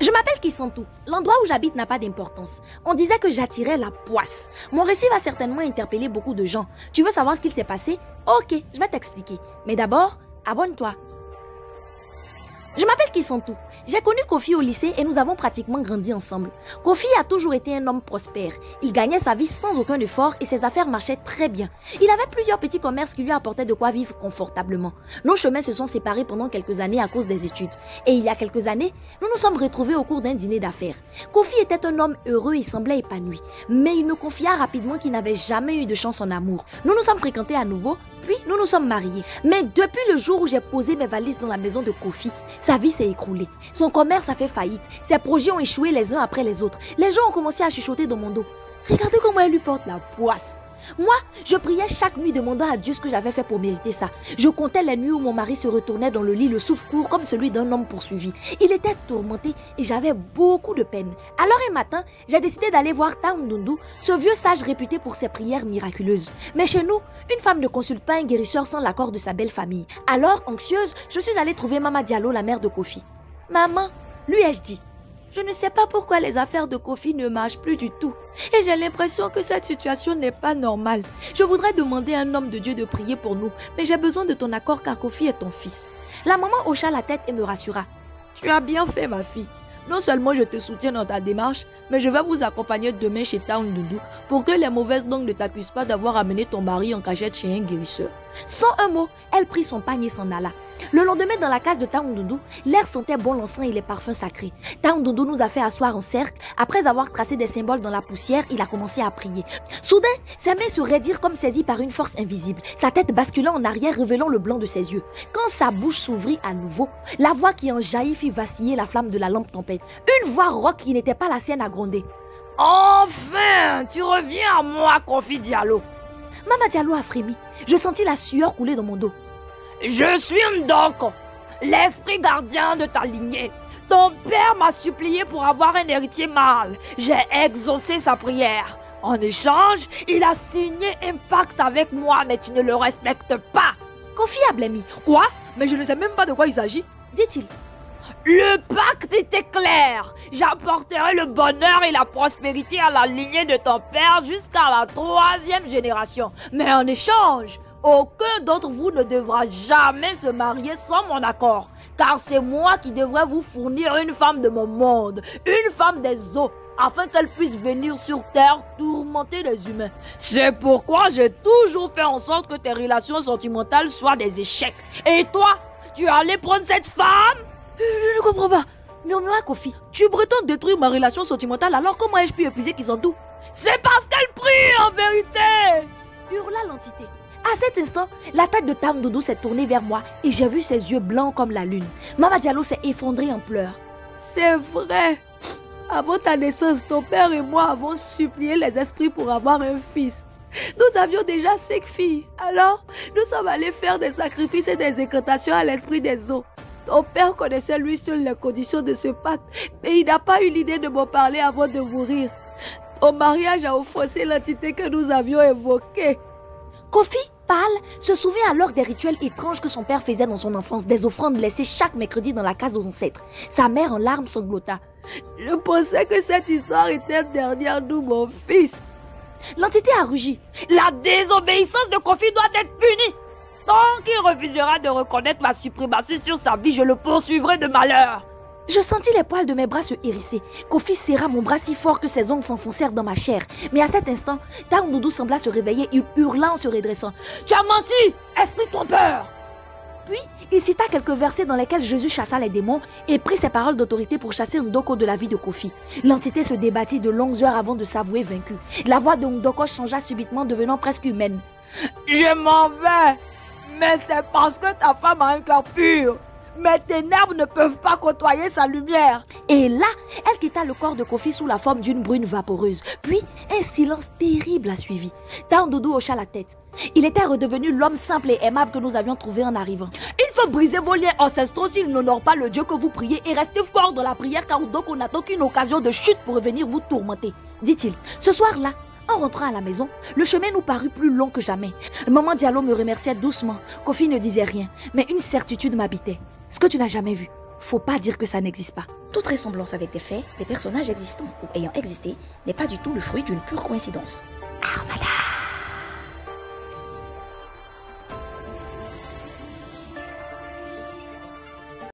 Je m'appelle Kisantou. L'endroit où j'habite n'a pas d'importance. On disait que j'attirais la poisse. Mon récit va certainement interpeller beaucoup de gens. Tu veux savoir ce qu'il s'est passé? Ok, je vais t'expliquer. Mais d'abord, abonne-toi. Je m'appelle Kisantou. J'ai connu Kofi au lycée et nous avons pratiquement grandi ensemble. Kofi a toujours été un homme prospère. Il gagnait sa vie sans aucun effort et ses affaires marchaient très bien. Il avait plusieurs petits commerces qui lui apportaient de quoi vivre confortablement. Nos chemins se sont séparés pendant quelques années à cause des études. Et il y a quelques années, nous nous sommes retrouvés au cours d'un dîner d'affaires. Kofi était un homme heureux et semblait épanoui. Mais il me confia rapidement qu'il n'avait jamais eu de chance en amour. Nous nous sommes fréquentés à nouveau, puis nous nous sommes mariés. Mais depuis le jour où j'ai posé mes valises dans la maison de Kofi, sa vie s'est écroulée. Son commerce a fait faillite. Ses projets ont échoué les uns après les autres. Les gens ont commencé à chuchoter dans mon dos. Regardez comment elle lui porte la poisse. Moi, je priais chaque nuit demandant à Dieu ce que j'avais fait pour mériter ça. Je comptais les nuits où mon mari se retournait dans le lit, le souffle court comme celui d'un homme poursuivi. Il était tourmenté et j'avais beaucoup de peine. Alors un matin, j'ai décidé d'aller voir Taundundu, ce vieux sage réputé pour ses prières miraculeuses. Mais chez nous, une femme ne consulte pas un guérisseur sans l'accord de sa belle famille. Alors, anxieuse, je suis allée trouver Mama Diallo, la mère de Kofi. « Maman, lui ai-je dit, je ne sais pas pourquoi les affaires de Kofi ne marchent plus du tout. Et j'ai l'impression que cette situation n'est pas normale. Je voudrais demander à un homme de Dieu de prier pour nous, mais j'ai besoin de ton accord car Kofi est ton fils. » La maman hocha la tête et me rassura. « Tu as bien fait, ma fille. Non seulement je te soutiens dans ta démarche, mais je vais vous accompagner demain chez Taundundu pour que les mauvaises langues ne t'accusent pas d'avoir amené ton mari en cachette chez un guérisseur. » Sans un mot, elle prit son pagne et s'en alla. Le lendemain, dans la case de Taundundu, l'air sentait bon l'encens et les parfums sacrés. Taundundu nous a fait asseoir en cercle. Après avoir tracé des symboles dans la poussière, il a commencé à prier. Soudain, ses mains se raidirent comme saisies par une force invisible. Sa tête bascula en arrière, révélant le blanc de ses yeux. Quand sa bouche s'ouvrit à nouveau, la voix qui en jaillit fit vaciller la flamme de la lampe tempête. Une voix rauque qui n'était pas la sienne a grondé. « Enfin, tu reviens à moi, Kofi Diallo !» Mama Diallo a frémi. Je sentis la sueur couler dans mon dos. Je suis Ndoko, l'esprit gardien de ta lignée. Ton père m'a supplié pour avoir un héritier mâle. J'ai exaucé sa prière. En échange, il a signé un pacte avec moi, mais tu ne le respectes pas. Kofi a blêmi. Quoi? Mais je ne sais même pas de quoi il s'agit, dit-il. Le pacte était clair. J'apporterai le bonheur et la prospérité à la lignée de ton père jusqu'à la 3e génération. Mais en échange, aucun d'entre vous ne devra jamais se marier sans mon accord, car c'est moi qui devrais vous fournir une femme de mon monde, une femme des eaux, afin qu'elle puisse venir sur terre tourmenter les humains. C'est pourquoi j'ai toujours fait en sorte que tes relations sentimentales soient des échecs. Et toi, tu allais prendre cette femme? Je ne comprends pas, murmura Kofi. Tu prétends détruire ma relation sentimentale, alors comment ai-je pu épuiser Kisantou? C'est parce qu'elle prie en vérité, hurla l'entité. À cet instant, la tête de Taundundu s'est tournée vers moi et j'ai vu ses yeux blancs comme la lune. Mama Diallo s'est effondrée en pleurs. C'est vrai. Avant ta naissance, ton père et moi avons supplié les esprits pour avoir un fils. Nous avions déjà 5 filles. Alors, nous sommes allés faire des sacrifices et des incantations à l'esprit des eaux. Ton père connaissait lui seul les conditions de ce pacte, mais il n'a pas eu l'idée de m'en parler avant de mourir. Ton mariage a offensé l'entité que nous avions évoquée. Kofi, pâle, se souvient alors des rituels étranges que son père faisait dans son enfance, des offrandes laissées chaque mercredi dans la case aux ancêtres. Sa mère en larmes sanglota. Je pensais que cette histoire était derrière nous, mon fils. L'entité a rugi. La désobéissance de Kofi doit être punie. Tant qu'il refusera de reconnaître ma suprématie sur sa vie, je le poursuivrai de malheur. Je sentis les poils de mes bras se hérisser. Kofi serra mon bras si fort que ses ongles s'enfoncèrent dans ma chair. Mais à cet instant, Taundundu sembla se réveiller. Il hurla en se redressant. « Tu as menti, esprit trompeur !» Puis, il cita quelques versets dans lesquels Jésus chassa les démons et prit ses paroles d'autorité pour chasser Ndoko de la vie de Kofi. L'entité se débattit de longues heures avant de s'avouer vaincue. La voix de Ndoko changea subitement, devenant presque humaine. « Je m'en vais, mais c'est parce que ta femme a un cœur pur. Mes ténèbres ne peuvent pas côtoyer sa lumière. » Et là, elle quitta le corps de Kofi sous la forme d'une brune vaporeuse. Puis, un silence terrible a suivi. Taundundu hocha la tête. Il était redevenu l'homme simple et aimable que nous avions trouvé en arrivant. Il faut briser vos liens ancestraux s'il n'honore pas le Dieu que vous priez et restez fort dans la prière car Ndoko n'attend qu'une occasion de chute pour venir vous tourmenter, dit-il. Ce soir-là, en rentrant à la maison, le chemin nous parut plus long que jamais. Maman Diallo me remerciait doucement. Kofi ne disait rien, mais une certitude m'habitait. Ce que tu n'as jamais vu. faut pas dire que ça n'existe pas. Toute ressemblance avec des faits, des personnages existants ou ayant existé n'est pas du tout le fruit d'une pure coïncidence. Ah, madame.